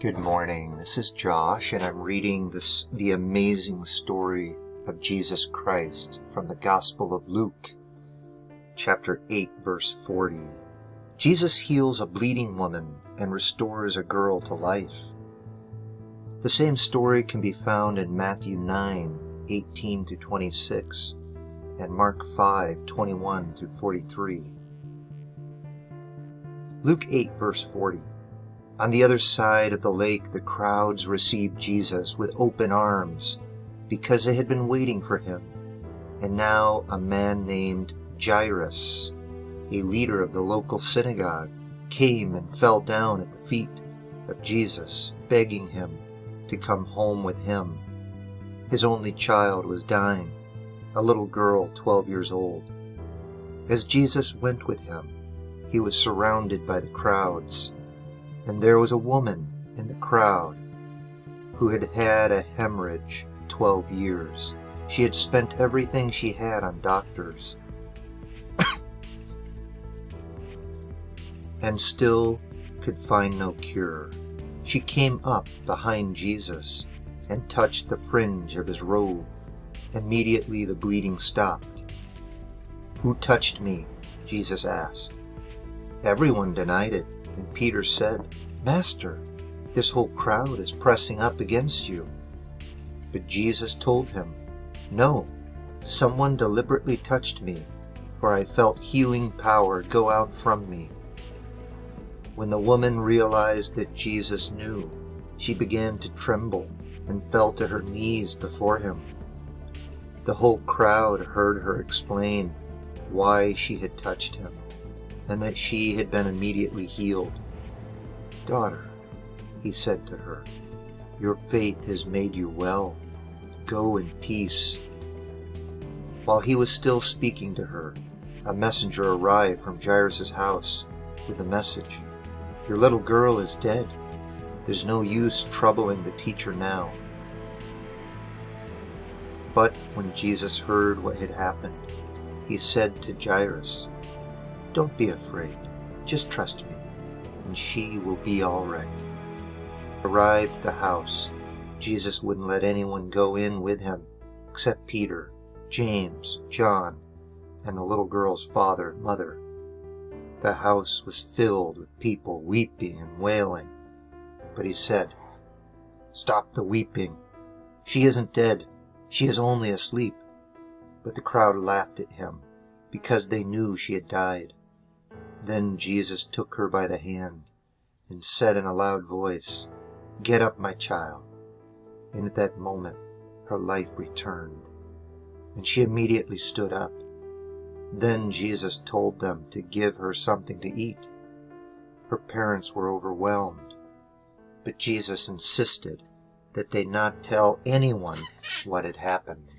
Good morning, this is Josh, and I'm reading the amazing story of Jesus Christ from the Gospel of Luke, chapter 8, verse 40. Jesus heals a bleeding woman and restores a girl to life. The same story can be found in Matthew 9, 18-26, and Mark 5, 21-43. Luke 8, verse 40. On the other side of the lake, the crowds received Jesus with open arms because they had been waiting for him. And now a man named Jairus, a leader of the local synagogue, came and fell down at the feet of Jesus, begging him to come home with him. His only child was dying, a little girl 12 years old. As Jesus went with him, he was surrounded by the crowds. And there was a woman in the crowd who had had a hemorrhage of 12 years. She had spent everything she had on doctors and still could find no cure. She came up behind Jesus and touched the fringe of his robe. Immediately the bleeding stopped. "Who touched me?" Jesus asked. Everyone denied it. And Peter said, "Master, this whole crowd is pressing up against you." But Jesus told him, "No, someone deliberately touched me, for I felt healing power go out from me." When the woman realized that Jesus knew, she began to tremble and fell to her knees before him. The whole crowd heard her explain why she had touched him, and that she had been immediately healed. "Daughter," he said to her, "your faith has made you well. Go in peace." While he was still speaking to her, a messenger arrived from Jairus' house with the message, "Your little girl is dead. There's no use troubling the teacher now." But when Jesus heard what had happened, he said to Jairus, "Don't be afraid, just trust me, and she will be all right." Arrived at the house, Jesus wouldn't let anyone go in with him except Peter, James, John, and the little girl's father and mother. The house was filled with people weeping and wailing, but he said, "Stop the weeping. She isn't dead, she is only asleep." But the crowd laughed at him because they knew she had died. Then Jesus took her by the hand and said in a loud voice, "Get up, my child." And at that moment her life returned, and she immediately stood up. Then Jesus told them to give her something to eat. Her parents were overwhelmed, but Jesus insisted that they not tell anyone what had happened.